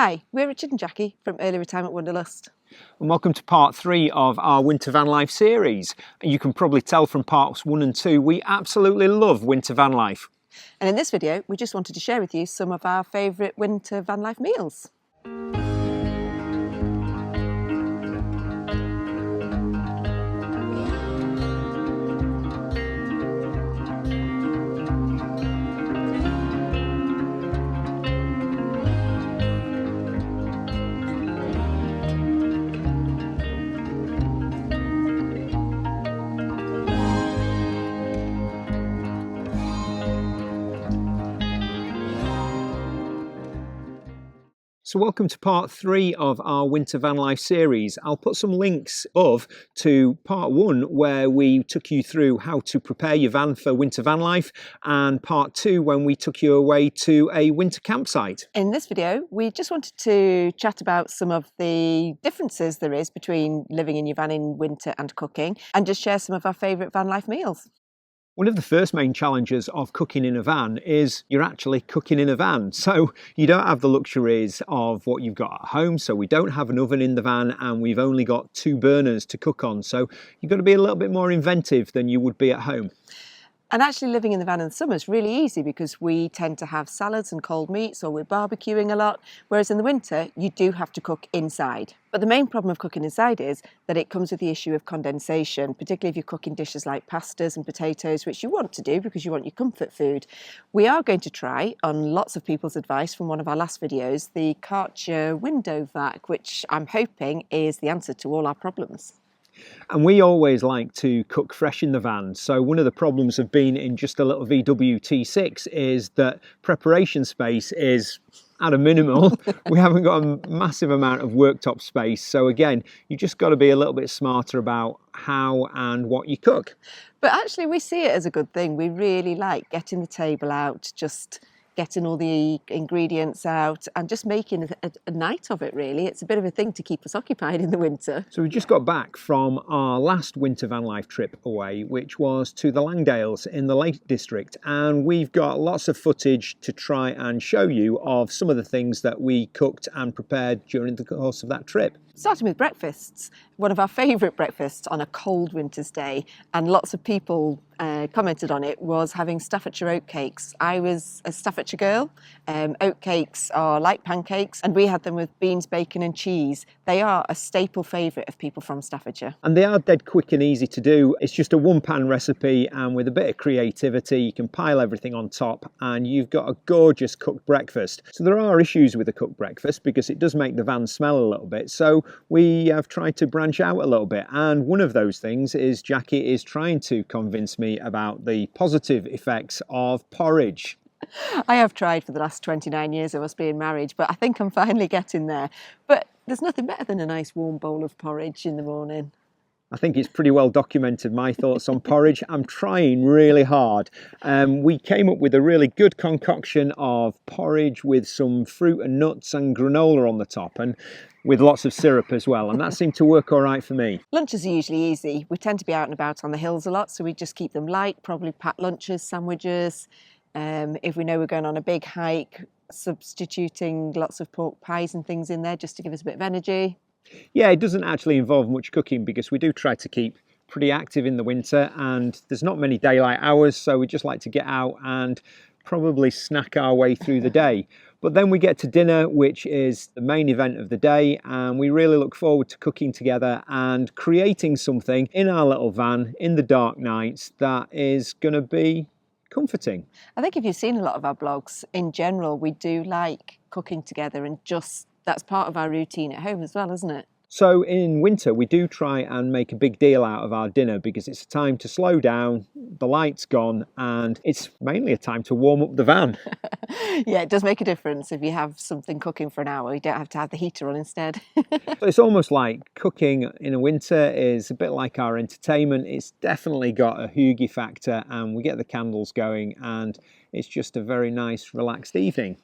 Hi, we're Richard and Jackie from Early Retirement Wanderlust. And welcome to part 3 of our winter van life series. You can probably tell from parts 1 and 2 we absolutely love winter van life. And in this video we just wanted to share with you some of our favourite winter van life meals. So welcome to part 3 of our winter van life series. I'll put some links to part 1 where we took you through how to prepare your van for winter van life, and part 2 when we took you away to a winter campsite. In this video we just wanted to chat about some of the differences there is between living in your van in winter and cooking, and just share some of our favourite van life meals. One of the first main challenges of cooking in a van is you're actually cooking in a van. So you don't have the luxuries of what you've got at home. So we don't have an oven in the van and we've only got 2 burners to cook on. So you've got to be a little bit more inventive than you would be at home. And actually living in the van in the summer is really easy because we tend to have salads and cold meats, or we're barbecuing a lot, whereas in the winter you do have to cook inside. But the main problem of cooking inside is that it comes with the issue of condensation, particularly if you're cooking dishes like pastas and potatoes, which you want to do because you want your comfort food. We are going to try, on lots of people's advice from one of our last videos, the Karcher window vac, which I'm hoping is the answer to all our problems. And we always like to cook fresh in the van. So one of the problems of being in just a little VW T6 is that preparation space is at a minimal. We haven't got a massive amount of worktop space. So again, you just got to be a little bit smarter about how and what you cook. But actually we see it as a good thing. We really like getting the table out, just getting all the ingredients out and just making a night of it, really. It's a bit of a thing to keep us occupied in the winter. So we just got back from our last winter van life trip away, which was to the Dales in the Lake District, and we've got lots of footage to try and show you of some of the things that we cooked and prepared during the course of that trip. Starting with breakfasts, one of our favourite breakfasts on a cold winter's day, and lots of people commented on it, was having Staffordshire oatcakes. I was a Staffordshire girl. Oatcakes are like pancakes, and we had them with beans, bacon and cheese. They are a staple favourite of people from Staffordshire. And they are dead quick and easy to do. It's just a one-pan recipe, and with a bit of creativity you can pile everything on top and you've got a gorgeous cooked breakfast. So there are issues with a cooked breakfast because it does make the van smell a little bit. So we have tried to branch out a little bit, and one of those things is Jackie is trying to convince me about the positive effects of porridge. I have tried for the last 29 years of us being married, but I think I'm finally getting there. But there's nothing better than a nice warm bowl of porridge in the morning. I think it's pretty well documented, my thoughts on porridge. I'm trying really hard. We came up with a really good concoction of porridge with some fruit and nuts and granola on the top, and with lots of syrup as well, and that seemed to work all right for me. Lunches are usually easy. We tend to be out and about on the hills a lot, so we just keep them light, probably packed lunches, sandwiches. If we know we're going on a big hike, substituting lots of pork pies and things in there just to give us a bit of energy. Yeah, it doesn't actually involve much cooking because we do try to keep pretty active in the winter, and there's not many daylight hours, so we just like to get out and probably snack our way through the day. But then we get to dinner, which is the main event of the day, and we really look forward to cooking together and creating something in our little van in the dark nights that is going to be comforting. I think if you've seen a lot of our blogs, in general, we do like cooking together, and just that's part of our routine at home as well, isn't it? So in winter, we do try and make a big deal out of our dinner because it's a time to slow down, the light's gone, and it's mainly a time to warm up the van. Yeah, it does make a difference if you have something cooking for an hour. You don't have to have the heater on instead. So it's almost like cooking in a winter is a bit like our entertainment. It's definitely got a hygge factor, and we get the candles going, and it's just a very nice, relaxed evening.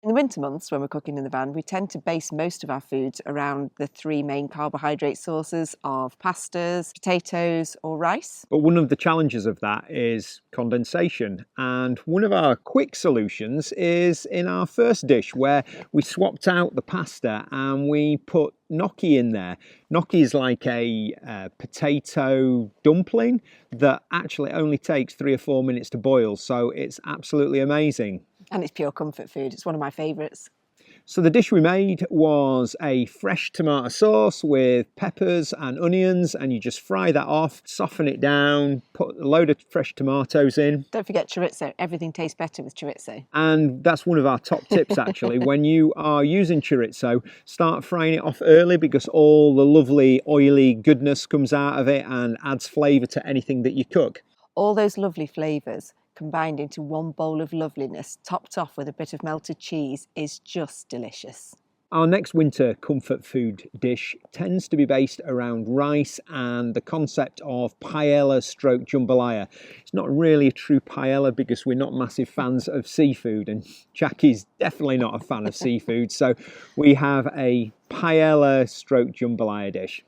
In the winter months, when we're cooking in the van, we tend to base most of our foods around the three main carbohydrate sources of pastas, potatoes, or rice. But one of the challenges of that is condensation. And one of our quick solutions is in our first dish, where we swapped out the pasta and we put gnocchi in there. Gnocchi is like a potato dumpling that actually only takes 3 or 4 minutes to boil. So it's absolutely amazing. And it's pure comfort food. It's one of my favourites. So the dish we made was a fresh tomato sauce with peppers and onions, and you just fry that off, soften it down, put a load of fresh tomatoes in. Don't forget chorizo. Everything tastes better with chorizo. And that's one of our top tips actually. When you are using chorizo, start frying it off early because all the lovely oily goodness comes out of it and adds flavour to anything that you cook. All those lovely flavours combined into one bowl of loveliness, topped off with a bit of melted cheese, is just delicious. Our next winter comfort food dish tends to be based around rice and the concept of paella stroke jambalaya. It's not really a true paella because we're not massive fans of seafood, and Jackie's definitely not a fan of seafood, so we have a paella stroke jambalaya dish.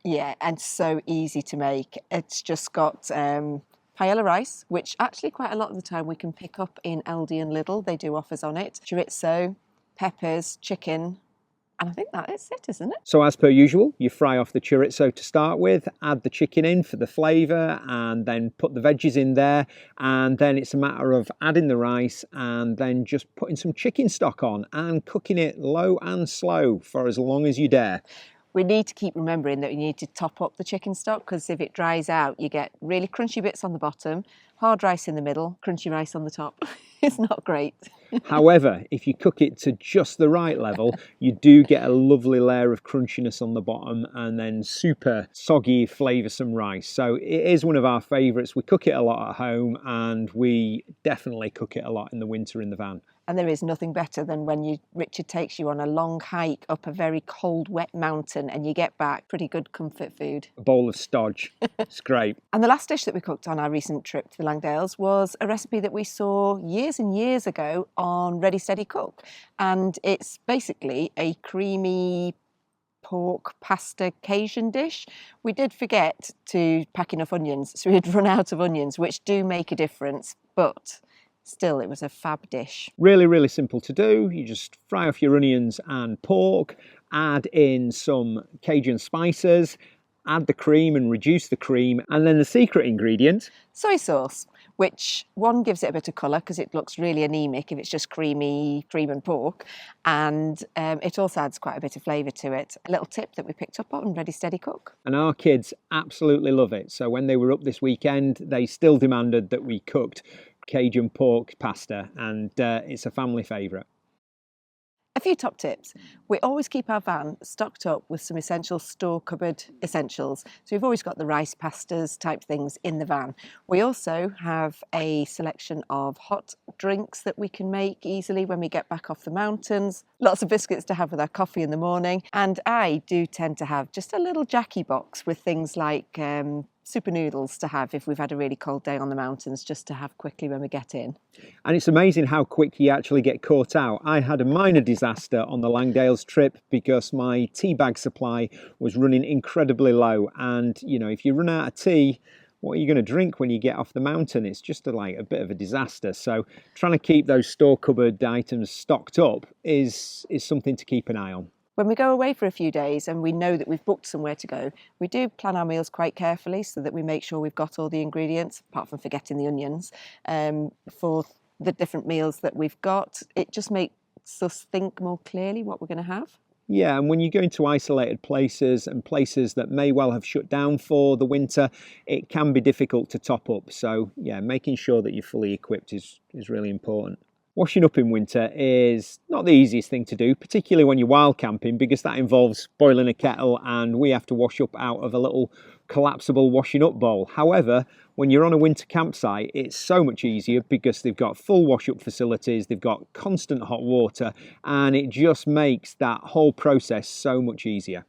Yeah, and so easy to make. It's just got paella rice, which actually quite a lot of the time we can pick up in Aldi and Lidl. They do offers on it. Chorizo, peppers, chicken, and I think that is it, isn't it? So as per usual, you fry off the chorizo to start with, add the chicken in for the flavour, and then put the veggies in there, and then it's a matter of adding the rice and then just putting some chicken stock on and cooking it low and slow for as long as you dare. We need to keep remembering that you need to top up the chicken stock, because if it dries out, you get really crunchy bits on the bottom, hard rice in the middle, crunchy rice on the top. It's not great. However, if you cook it to just the right level, you do get a lovely layer of crunchiness on the bottom and then super soggy, flavoursome rice. So it is one of our favourites. We cook it a lot at home, and we definitely cook it a lot in the winter in the van. And there is nothing better than when Richard takes you on a long hike up a very cold, wet mountain and you get back pretty good comfort food. A bowl of stodge. It's great. And the last dish that we cooked on our recent trip to the Langdales was a recipe that we saw years and years ago on Ready Steady Cook. And it's basically a creamy pork pasta Cajun dish. We did forget to pack enough onions, so we had run out of onions, which do make a difference, but still, it was a fab dish. Really, really simple to do. You just fry off your onions and pork, add in some Cajun spices, add the cream and reduce the cream, and then the secret ingredient, soy sauce, which one gives it a bit of colour because it looks really anemic if it's just creamy cream and pork, and it also adds quite a bit of flavour to it. A little tip that we picked up on Ready Steady Cook. And our kids absolutely love it. So when they were up this weekend, they still demanded that we cooked Cajun pork pasta, and it's a family favourite. A few top tips. We always keep our van stocked up with some essential store cupboard essentials. So we've always got the rice pastas type things in the van. We also have a selection of hot drinks that we can make easily when we get back off the mountains. Lots of biscuits to have with our coffee in the morning. And I do tend to have just a little Jackie box with things like super noodles to have if we've had a really cold day on the mountains, just to have quickly when we get in. And it's amazing how quick you actually get caught out. I had a minor disaster on the Langdales trip because my tea bag supply was running incredibly low, and you know, if you run out of tea, what are you going to drink when you get off the mountain? It's just like a bit of a disaster. So trying to keep those store cupboard items stocked up is something to keep an eye on. When we go away for a few days and we know that we've booked somewhere to go, we do plan our meals quite carefully so that we make sure we've got all the ingredients, apart from forgetting the onions, for the different meals that we've got. It just makes us think more clearly what we're going to have. Yeah, and when you go into isolated places and places that may well have shut down for the winter, it can be difficult to top up. So yeah, making sure that you're fully equipped is really important. Washing up in winter is not the easiest thing to do, particularly when you're wild camping, because that involves boiling a kettle and we have to wash up out of a little collapsible washing up bowl. However, when you're on a winter campsite, it's so much easier because they've got full wash up facilities, they've got constant hot water, and it just makes that whole process so much easier.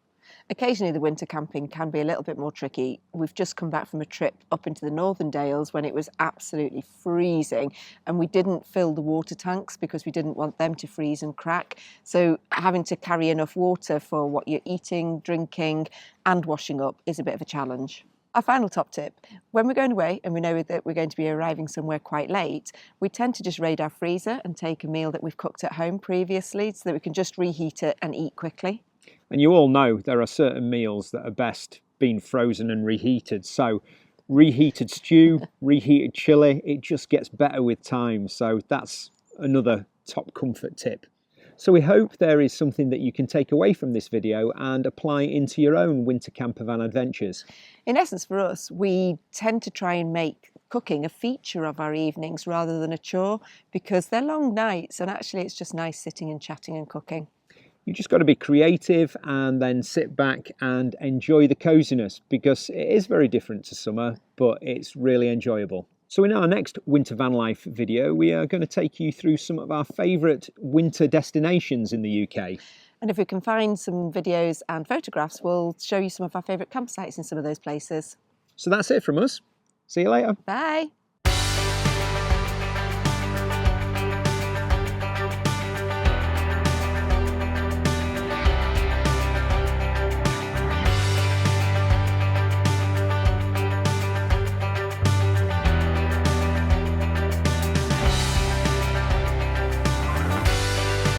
Occasionally the winter camping can be a little bit more tricky. We've just come back from a trip up into the northern Dales when it was absolutely freezing, and we didn't fill the water tanks because we didn't want them to freeze and crack. So having to carry enough water for what you're eating, drinking and washing up is a bit of a challenge. Our final top tip, when we're going away and we know that we're going to be arriving somewhere quite late, we tend to just raid our freezer and take a meal that we've cooked at home previously so that we can just reheat it and eat quickly. And you all know there are certain meals that are best being frozen and reheated. So reheated stew, reheated chili, it just gets better with time. So that's another top comfort tip. So we hope there is something that you can take away from this video and apply into your own winter campervan adventures. In essence, for us, we tend to try and make cooking a feature of our evenings rather than a chore, because they're long nights and actually it's just nice sitting and chatting and cooking. You just got to be creative and then sit back and enjoy the coziness, because it is very different to summer, but it's really enjoyable. So in our next Winter Van Life video, we are going to take you through some of our favourite winter destinations in the UK. And if we can find some videos and photographs, we'll show you some of our favourite campsites in some of those places. So that's it from us. See you later. Bye.